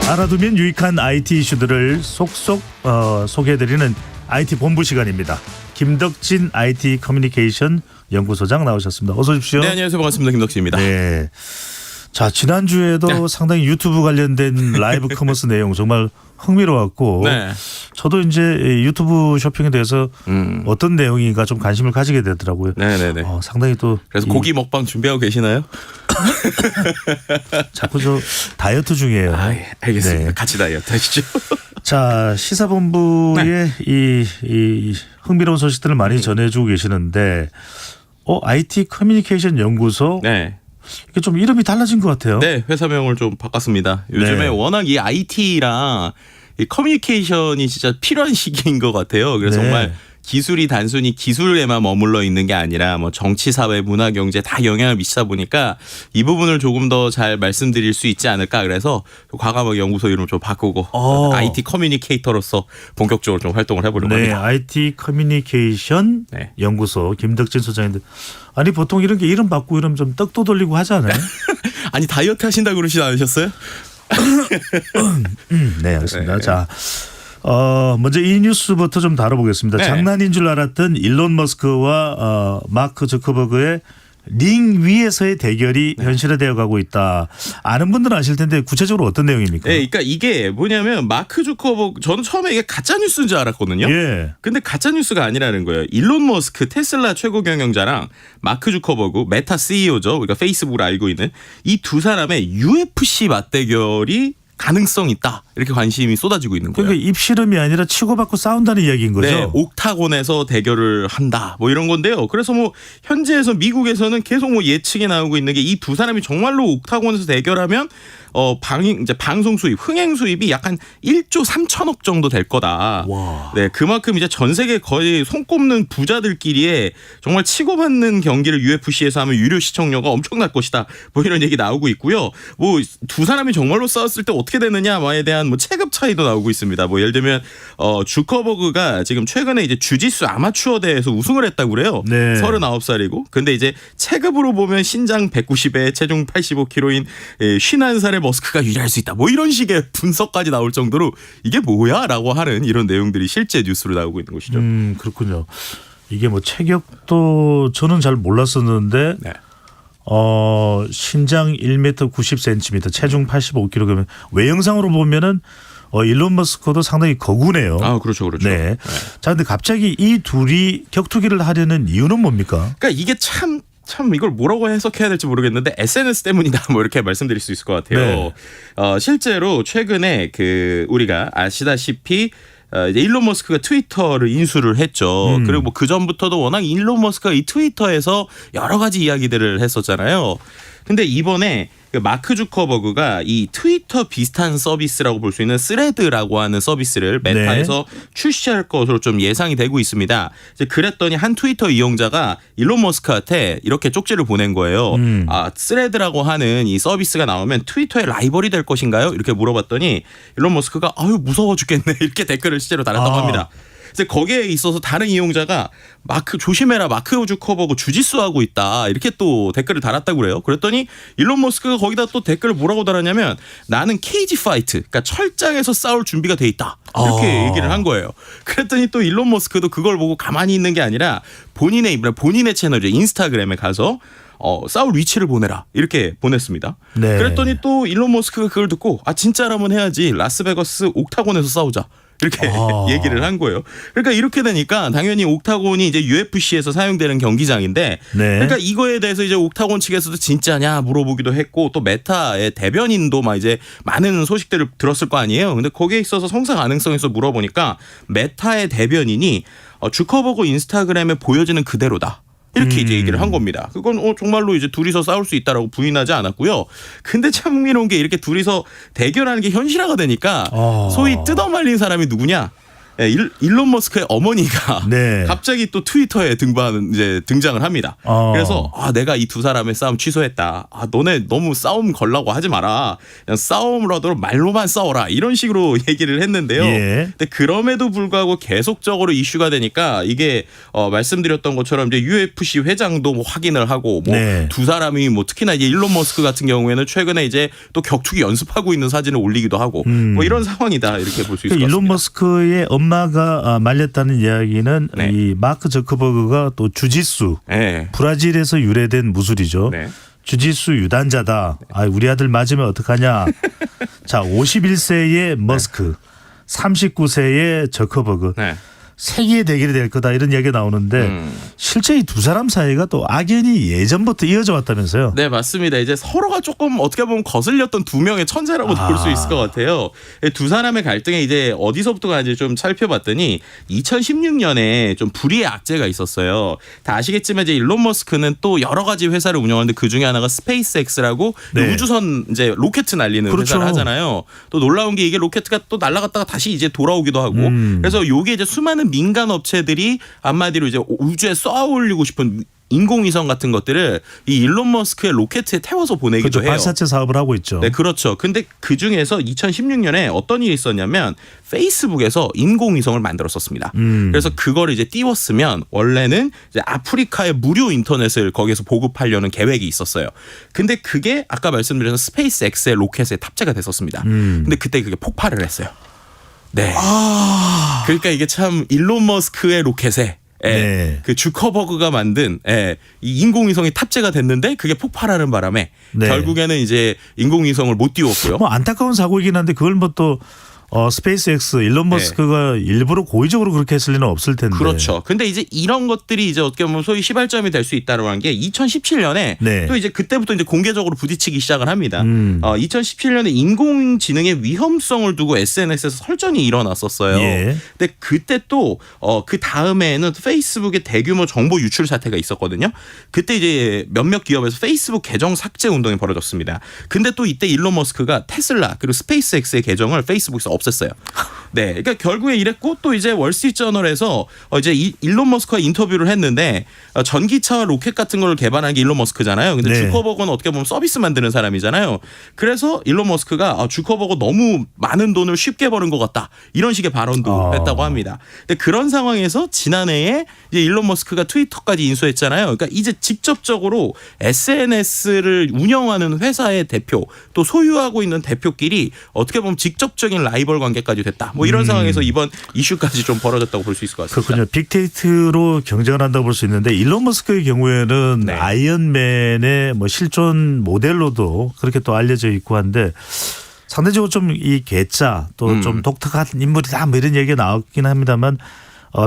알아두면 유익한 IT 이슈들을 속속 소개해드리는 IT 본부 시간입니다. 김덕진 IT 커뮤니케이션 연구소장 나오셨습니다. 어서 오십시오. 네, 안녕하세요. 반갑습니다. 김덕진입니다. 네. 자, 지난주에도 상당히 유튜브 관련된 라이브 커머스 내용 정말 흥미로웠고 네. 저도 이제 유튜브 쇼핑에 대해서 어떤 내용인가 좀 관심을 가지게 되더라고요. 네네네. 상당히 또 그래서 고기 먹방 준비하고 계시나요? 자꾸 저 다이어트 중이에요. 예, 알겠습니다. 네. 같이 다이어트 하시죠. 자, 시사본부에 이 흥미로운 소식들을 많이 전해주고 계시는데 IT 커뮤니케이션 연구소 네. 이게 좀 이름이 달라진 것 같아요. 네, 회사명을 좀 바꿨습니다. 요즘에 네. 워낙 이 IT랑 이 커뮤니케이션이 진짜 필요한 시기인 것 같아요. 그래서 네. 정말 기술이 단순히 기술에만 머물러 있는 게 아니라 뭐 정치, 사회, 문화, 경제 다 영향을 미치다 보니까 이 부분을 조금 더 잘 말씀드릴 수 있지 않을까. 그래서 과감하게 연구소 이름 좀 바꾸고 IT 커뮤니케이터로서 본격적으로 좀 활동을 해보려고 네, 합니다. IT 커뮤니케이션 네. 연구소 김덕진 소장인데 아니 보통 이런 게 이름 바꾸고 이러면 좀 떡도 돌리고 하잖아요. 아니 다이어트 하신다고 그러시지 않으셨어요? 네, 알겠습니다. 네. 자, 먼저 이 뉴스부터 좀 다뤄보겠습니다. 네. 장난인 줄 알았던 일론 머스크와 마크 zuckerberg의 링 위에서의 대결이 현실화되어 가고 있다. 아는 분들은 아실 텐데 구체적으로 어떤 내용입니까? 네, 그러니까 이게 뭐냐면 마크 주커버그 저는 처음에 이게 가짜 뉴스인 줄 알았거든요. 예. 근데 가짜 뉴스가 아니라는 거예요. 일론 머스크 테슬라 최고 경영자랑 마크 주커버그 메타 CEO죠. 우리가 페이스북으로 알고 있는 이 두 사람의 UFC 맞대결이 가능성 있다. 이렇게 관심이 쏟아지고 있는 거예요. 그러니까 입씨름이 아니라 치고받고 싸운다는 이야기인 거죠. 네, 옥타곤에서 대결을 한다. 뭐 이런 건데요. 그래서 뭐 현지에서 미국에서는 계속 뭐 예측이 나오고 있는 게 이 두 사람이 정말로 옥타곤에서 대결하면 이제 방송 수입, 흥행 수입이 약간 1조 3천억 정도 될 거다. 와. 네, 그만큼 이제 전 세계 거의 손꼽는 부자들끼리의 정말 치고받는 경기를 UFC에서 하면 유료 시청료가 엄청날 것이다. 뭐 이런 얘기 나오고 있고요. 뭐 두 사람이 정말로 싸웠을 때 어떻게 되느냐에 대한 뭐 체급 차이도 나오고 있습니다. 뭐 예를 들면 주커버그가 지금 최근에 이제 주짓수 아마추어 대회에서 우승을 했다고 그래요. 네. 39살이고. 근데 이제 체급으로 보면 신장 190에 체중 85kg인 51살의 머스크가 유리할 수 있다. 뭐 이런 식의 분석까지 나올 정도로 이게 뭐야라고 하는 이런 내용들이 실제 뉴스로 나오고 있는 것이죠. 그렇군요. 이게 뭐 체격도 저는 잘 몰랐었는데 네. 신장 1m 90cm, 체중 85kg 외형상으로 보면은 일론 머스크도 상당히 거구네요. 아, 그렇죠. 네. 자, 근데 갑자기 이 둘이 격투기를 하려는 이유는 뭡니까? 그러니까 이게 참 이걸 뭐라고 해석해야 될지 모르겠는데 SNS 때문이다 뭐 이렇게 말씀드릴 수 있을 것 같아요. 네. 실제로 최근에 우리가 아시다시피 이제 일론 머스크가 트위터를 인수를 했죠. 그리고 뭐 그 전부터도 워낙 일론 머스크가 이 트위터에서 여러 가지 이야기들을 했었잖아요. 근데 이번에 마크 주커버그가 이 트위터 비슷한 서비스라고 볼 수 있는 스레드라고 하는 서비스를 메타에서 출시할 것으로 좀 예상이 되고 있습니다. 이제 그랬더니 한 트위터 이용자가 일론 머스크한테 이렇게 쪽지를 보낸 거예요. 스레드라고 하는 이 서비스가 나오면 트위터의 라이벌이 될 것인가요? 이렇게 물어봤더니 일론 머스크가 아유 무서워 죽겠네 이렇게 댓글을 실제로 달았다고 합니다. 그래서 거기에 있어서 다른 이용자가 조심해라 마크 주커버그 주짓수 하고 있다 이렇게 또 댓글을 달았다고 그래요. 그랬더니 일론 머스크가 거기다 또 댓글을 뭐라고 달았냐면 나는 케이지 파이트 그러니까 철장에서 싸울 준비가 돼 있다 이렇게 얘기를 한 거예요. 그랬더니 또 일론 머스크도 그걸 보고 가만히 있는 게 아니라 본인의 채널이죠. 인스타그램에 가서 싸울 위치를 보내라 이렇게 보냈습니다. 네. 그랬더니 또 일론 머스크가 그걸 듣고 진짜라면 해야지 라스베가스 옥타곤에서 싸우자. 이렇게 얘기를 한 거예요. 그러니까 이렇게 되니까 당연히 옥타곤이 이제 UFC에서 사용되는 경기장인데 그러니까 이거에 대해서 이제 옥타곤 측에서도 진짜냐 물어보기도 했고 또 메타의 대변인도 막 이제 많은 소식들을 들었을 거 아니에요. 근데 거기에 있어서 성사 가능성에서 물어보니까 메타의 대변인이 주커버그 인스타그램에 보여지는 그대로다. 이렇게 이제 얘기를 한 겁니다. 그건 정말로 이제 둘이서 싸울 수 있다라고 부인하지 않았고요. 근데 참 흥미로운 게 이렇게 둘이서 대결하는 게 현실화가 되니까 소위 뜯어말린 사람이 누구냐? 일론 머스크의 어머니가 네. 갑자기 또 트위터에 등장을 합니다. 그래서 내가 이 두 사람의 싸움 취소했다. 너네 너무 싸움 걸라고 하지 마라. 그냥 싸움으로도 말로만 싸워라. 이런 식으로 얘기를 했는데요. 예. 근데 그럼에도 불구하고 계속적으로 이슈가 되니까 이게 말씀드렸던 것처럼 이제 UFC 회장도 뭐 확인을 하고 뭐 네. 두 사람이 뭐 특히나 이제 일론 머스크 같은 경우에는 최근에 이제 또 격투기 연습하고 있는 사진을 올리기도 하고 뭐 이런 상황이다 이렇게 볼 수 있을 것 같습니다. 일론 머스크의 엄마가 말렸다는 이야기는 네. 이 마크 저커버그가 또 주짓수 네. 브라질에서 유래된 무술이죠. 네. 주짓수 유단자다. 우리 아들 맞으면 어떡하냐. 자, 51세의 머스크, 39세의 저커버그. 네. 세계의 대결이 될 거다 이런 이야기가 나오는데 실제 이 두 사람 사이가 또 악연이 예전부터 이어져 왔다면서요. 네, 맞습니다. 이제 서로가 조금 어떻게 보면 거슬렸던 두 명의 천재라고 볼 수 있을 것 같아요. 두 사람의 갈등에 이제 어디서부터 가는지 좀 살펴봤더니 2016년에 좀 불의의 악재가 있었어요. 다 아시겠지만 이제 일론 머스크는 또 여러 가지 회사를 운영하는데 그 중에 하나가 스페이스X라고 네. 우주선 이제 로켓 날리는 그렇죠. 회사를 하잖아요. 또 놀라운 게 이게 로켓가 또 날아갔다가 다시 이제 돌아오기도 하고 그래서 요게 이제 수많은 민간 업체들이 한마디로 이제 우주에 쏘아올리고 싶은 인공위성 같은 것들을 이 일론 머스크의 로켓에 태워서 보내기도 그렇죠. 해요. 발사체 사업을 하고 있죠. 네, 그렇죠. 근데 그 중에서 2016년에 어떤 일이 있었냐면 페이스북에서 인공위성을 만들었었습니다. 그래서 그거를 이제 띄웠으면 원래는 이제 아프리카의 무료 인터넷을 거기서 보급하려는 계획이 있었어요. 근데 그게 아까 말씀드린 스페이스X의 로켓에 탑재가 됐었습니다. 근데 그때 그게 폭발을 했어요. 네. 그러니까 이게 참 일론 머스크의 로켓에 네. 그 주커버그가 만든 이 인공위성이 탑재가 됐는데 그게 폭발하는 바람에 네. 결국에는 이제 인공위성을 못 띄웠고요. 뭐 안타까운 사고이긴 한데 그걸 뭐 또 스페이스X 일론 머스크가 일부러 고의적으로 그렇게 했을 리는 없을 텐데. 그렇죠. 근데 이제 이런 것들이 이제 어떻게 보면 소위 시발점이 될 수 있다고 하는 게 2017년에 네. 또 이제 그때부터 이제 공개적으로 부딪히기 시작을 합니다. 2017년에 인공지능의 위험성을 두고 SNS에서 설전이 일어났었어요. 예. 근데 그때 또 그 다음에는 페이스북의 대규모 정보 유출 사태가 있었거든요. 그때 이제 몇몇 기업에서 페이스북 계정 삭제 운동이 벌어졌습니다. 근데 또 이때 일론 머스크가 테슬라 그리고 스페이스X의 계정을 페이스북에서 없앴어요. 네, 그러니까 결국에 이랬고 또 이제 월스트리트저널에서 이제 일론 머스크와 인터뷰를 했는데 전기차와 로켓 같은 걸 개발한 게 일론 머스크잖아요. 근데 네. 주커버그는 어떻게 보면 서비스 만드는 사람이잖아요. 그래서 일론 머스크가 주커버그 너무 많은 돈을 쉽게 버는 것 같다 이런 식의 발언도 했다고 합니다. 근데 그런 상황에서 지난해에 이제 일론 머스크가 트위터까지 인수했잖아요. 그러니까 이제 직접적으로 SNS를 운영하는 회사의 대표 또 소유하고 있는 대표끼리 어떻게 보면 직접적인 라이벌 관계까지 됐다. 뭐 이런 상황에서 이번 이슈까지 좀 벌어졌다고 볼 수 있을 것 같습니다. 그렇군요. 빅데이터로 경쟁을 한다고 볼 수 있는데 일론 머스크의 경우에는 네. 아이언맨의 뭐 실존 모델로도 그렇게 또 알려져 있고 한데 상대적으로 좀 이 개짜 또 좀 독특한 인물이다 뭐 이런 얘기가 나왔긴 합니다만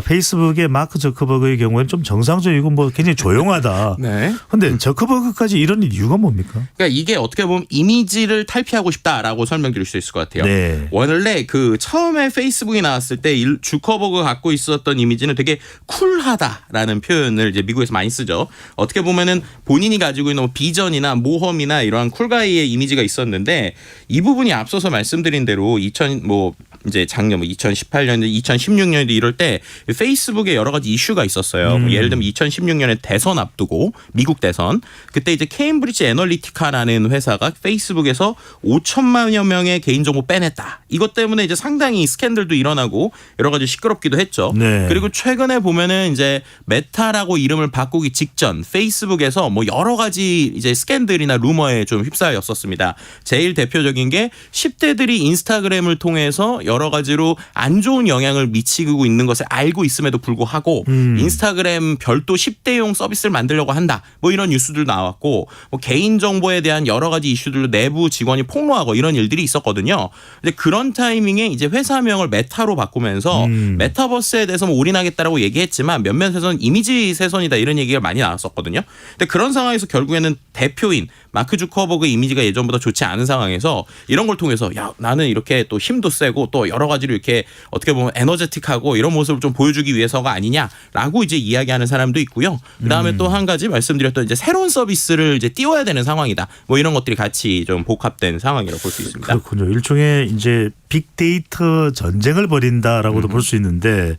페이스북의 마크 저커버그의 경우에는 좀 정상적이고 뭐 굉장히 조용하다. 네. 그런데 저커버그까지 이런 이유가 뭡니까? 그러니까 이게 어떻게 보면 이미지를 탈피하고 싶다라고 설명드릴 수 있을 것 같아요. 네. 원래 그 처음에 페이스북이 나왔을 때 주커버그가 갖고 있었던 이미지는 되게 쿨하다라는 표현을 이제 미국에서 많이 쓰죠. 어떻게 보면은 본인이 가지고 있는 뭐 비전이나 모험이나 이러한 쿨가이의 이미지가 있었는데 이 부분이 앞서서 말씀드린 대로 이제 작년 2018년, 2016년에 이럴 때 페이스북에 여러 가지 이슈가 있었어요. 예를 들면 2016년에 대선 앞두고 미국 대선 그때 이제 케임브리지 애널리티카라는 회사가 페이스북에서 5천만여 명의 개인정보 빼냈다. 이것 때문에 이제 상당히 스캔들도 일어나고 여러 가지 시끄럽기도 했죠. 네. 그리고 최근에 보면은 이제 메타라고 이름을 바꾸기 직전 페이스북에서 뭐 여러 가지 이제 스캔들이나 루머에 좀 휩싸였었습니다. 제일 대표적인 게 10대들이 인스타그램을 통해서 여러 가지로 안 좋은 영향을 미치고 있는 것을 알고 있음에도 불구하고 인스타그램 별도 10대용 서비스를 만들려고 한다. 뭐 이런 뉴스들 나왔고 뭐 개인정보에 대한 여러 가지 이슈들로 내부 직원이 폭로하고 이런 일들이 있었거든요. 근데 그런 타이밍에 이제 회사명을 메타로 바꾸면서 메타버스에 대해서 뭐 올인하겠다라고 얘기했지만 몇몇에서는 이미지 훼손이다 이런 얘기가 많이 나왔었거든요. 근데 그런 상황에서 결국에는 대표인 마크 주커버그 이미지가 예전보다 좋지 않은 상황에서 이런 걸 통해서 야 나는 이렇게 또 힘도 세고 또 여러 가지로 이렇게 어떻게 보면 에너제틱하고 이런 모습을 좀 보여주기 위해서가 아니냐라고 이제 이야기하는 사람도 있고요. 그다음에 또 한 가지 말씀드렸던 이제 새로운 서비스를 이제 띄워야 되는 상황이다. 뭐 이런 것들이 같이 좀 복합된 상황이라고 볼 수 있습니다. 그렇군요. 일종의 이제 빅데이터 전쟁을 벌인다라고도 볼 수 있는데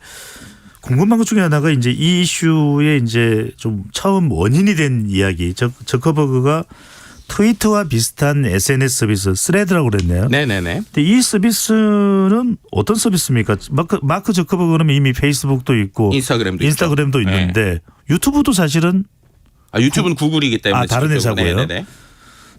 궁금한 것 중에 하나가 이제 이 이슈의 이제 좀 처음 원인이 된 이야기. 저커버그가 트위터와 비슷한 SNS 서비스 스레드라고 그랬네요. 네네네. 근데 이 서비스는 어떤 서비스입니까? 마크 저커버그는 이미 페이스북도 있고 인스타그램도 있는데 유튜브도 사실은 유튜브는 구글이기 때문에 다른 회사고요. 네네네.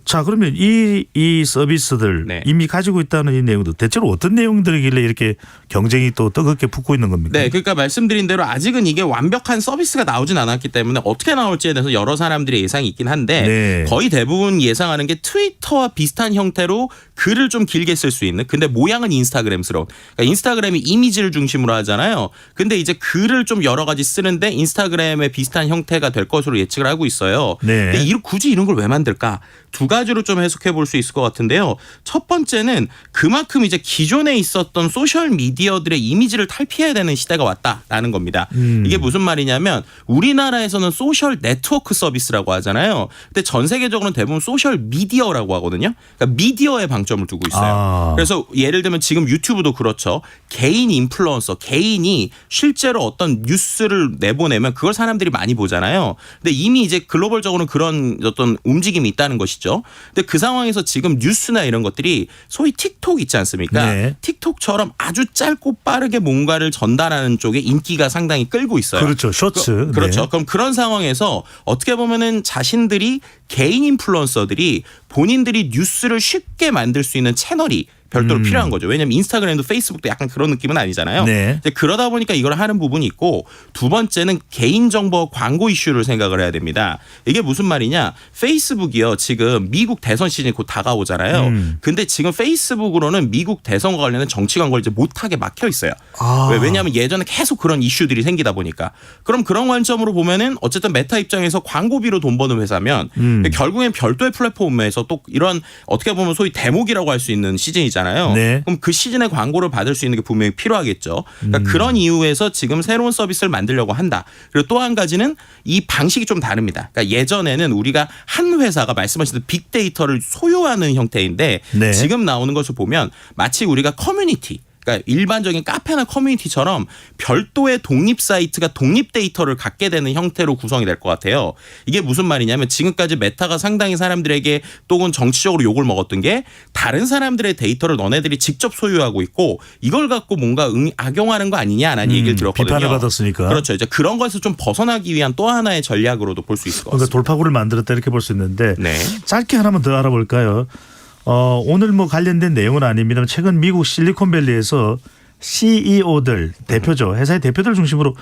자 그러면 이 서비스들 네. 이미 가지고 있다는 이 내용도 대체로 어떤 내용들이길래 이렇게 경쟁이 또 뜨겁게 붙고 있는 겁니까? 네, 그러니까 말씀드린 대로 아직은 이게 완벽한 서비스가 나오진 않았기 때문에 어떻게 나올지에 대해서 여러 사람들의 예상이 있긴 한데 네. 거의 대부분 예상하는 게 트위터와 비슷한 형태로 글을 좀 길게 쓸 수 있는 근데 모양은 인스타그램스러운 그러니까 인스타그램이 이미지를 중심으로 하잖아요. 근데 이제 글을 좀 여러 가지 쓰는데 인스타그램의 비슷한 형태가 될 것으로 예측을 하고 있어요. 네. 근데 굳이 이런 걸 왜 만들까? 두 가지로 좀 해석해 볼 수 있을 것 같은데요. 첫 번째는 그만큼 이제 기존에 있었던 소셜 미디어들의 이미지를 탈피해야 되는 시대가 왔다라는 겁니다. 이게 무슨 말이냐면 우리나라에서는 소셜 네트워크 서비스라고 하잖아요. 근데 전 세계적으로는 대부분 소셜 미디어라고 하거든요. 그러니까 미디어에 방점을 두고 있어요. 그래서 예를 들면 지금 유튜브도 그렇죠. 개인 인플루언서, 개인이 실제로 어떤 뉴스를 내보내면 그걸 사람들이 많이 보잖아요. 근데 이미 이제 글로벌적으로는 그런 어떤 움직임이 있다는 것이죠. 근데 그 상황에서 지금 뉴스나 이런 것들이 소위 틱톡 있지 않습니까? 네. 틱톡처럼 아주 짧고 빠르게 뭔가를 전달하는 쪽에 인기가 상당히 끌고 있어요. 그렇죠. 쇼츠. 그렇죠. 네. 그럼 그런 상황에서 어떻게 보면은 자신들이 개인 인플루언서들이 본인들이 뉴스를 쉽게 만들 수 있는 채널이 별도로 필요한 거죠. 왜냐하면 인스타그램도 페이스북도 약간 그런 느낌은 아니잖아요. 네. 이제 그러다 보니까 이걸 하는 부분이 있고 두 번째는 개인정보 광고 이슈를 생각을 해야 됩니다. 이게 무슨 말이냐. 페이스북이요. 지금 미국 대선 시즌이 곧 다가오잖아요. 근데 지금 페이스북으로는 미국 대선과 관련된 정치 광고를 이제 못하게 막혀 있어요. 왜냐하면 예전에 계속 그런 이슈들이 생기다 보니까. 그럼 그런 관점으로 보면은 어쨌든 메타 입장에서 광고비로 돈 버는 회사면 결국엔 별도의 플랫폼에서 또 이런 어떻게 보면 소위 대목이라고 할 수 있는 시즌이잖아요. 네. 그럼 그 시즌에 광고를 받을 수 있는 게 분명히 필요하겠죠. 그러니까 그런 이유에서 지금 새로운 서비스를 만들려고 한다. 그리고 또 한 가지는 이 방식이 좀 다릅니다. 그러니까 예전에는 우리가 한 회사가 말씀하신 대로 빅데이터를 소유하는 형태인데 네. 지금 나오는 것을 보면 마치 우리가 커뮤니티 그러니까 일반적인 카페나 커뮤니티처럼 별도의 독립 사이트가 독립 데이터를 갖게 되는 형태로 구성이 될 것 같아요. 이게 무슨 말이냐면 지금까지 메타가 상당히 사람들에게 또는 정치적으로 욕을 먹었던 게 다른 사람들의 데이터를 너네들이 직접 소유하고 있고 이걸 갖고 뭔가 악용하는 거 아니냐라는 얘기를 들었거든요. 비판을 받았으니까. 그렇죠. 이제 그런 것에서 좀 벗어나기 위한 또 하나의 전략으로도 볼 수 있을 것 그러니까 같습니다. 돌파구를 만들었다 이렇게 볼 수 있는데 네. 짧게 하나만 더 알아볼까요? 오늘 뭐 관련된 내용은 아닙니다만 최근 미국 실리콘밸리에서 CEO들 대표죠. 회사의 대표들 중심으로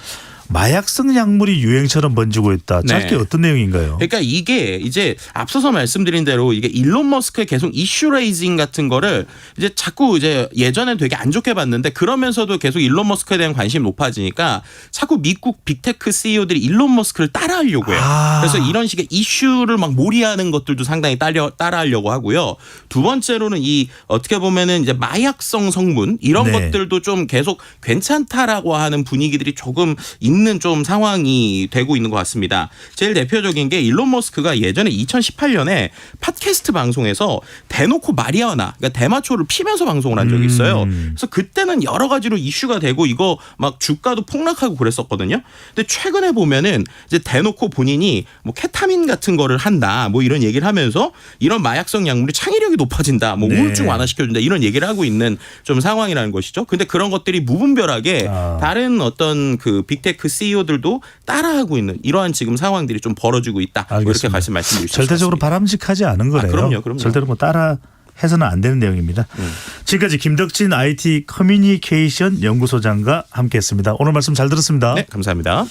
마약성 약물이 유행처럼 번지고 있다. 짧게 네. 어떤 내용인가요? 그러니까 이게 이제 앞서서 말씀드린 대로 이게 일론 머스크의 계속 이슈 레이징 같은 거를 이제 자꾸 이제 예전엔 되게 안 좋게 봤는데 그러면서도 계속 일론 머스크에 대한 관심이 높아지니까 자꾸 미국 빅테크 CEO들이 일론 머스크를 따라하려고 해요. 그래서 이런 식의 이슈를 막 몰이하는 것들도 상당히 따라하려고 하고요. 두 번째로는 이 어떻게 보면은 이제 마약성 성분 이런 네. 것들도 좀 계속 괜찮다라고 하는 분위기들이 조금 있는 좀 상황이 되고 있는 것 같습니다. 제일 대표적인 게 일론 머스크가 예전에 2018년에 팟캐스트 방송에서 대놓고 마리아나 그러니까 대마초를 피면서 방송을 한 적이 있어요. 그래서 그때는 여러 가지로 이슈가 되고 이거 막 주가도 폭락하고 그랬었거든요. 근데 최근에 보면은 이제 대놓고 본인이 뭐 케타민 같은 거를 한다 뭐 이런 얘기를 하면서 이런 마약성 약물이 창의력이 높아진다 뭐 네. 우울증 완화시켜준다 이런 얘기를 하고 있는 좀 상황이라는 것이죠. 근데 그런 것들이 무분별하게 다른 어떤 그 빅테크 CEO들도 따라하고 있는 이러한 지금 상황들이 좀 벌어지고 있다. 뭐 이렇게 말씀드릴 수 절대적으로 있습니다. 바람직하지 않은 거네요. 그럼요. 절대로 뭐 따라 해서는 안 되는 내용입니다. 지금까지 김덕진 IT 커뮤니케이션 연구소장과 함께했습니다. 오늘 말씀 잘 들었습니다. 네, 감사합니다.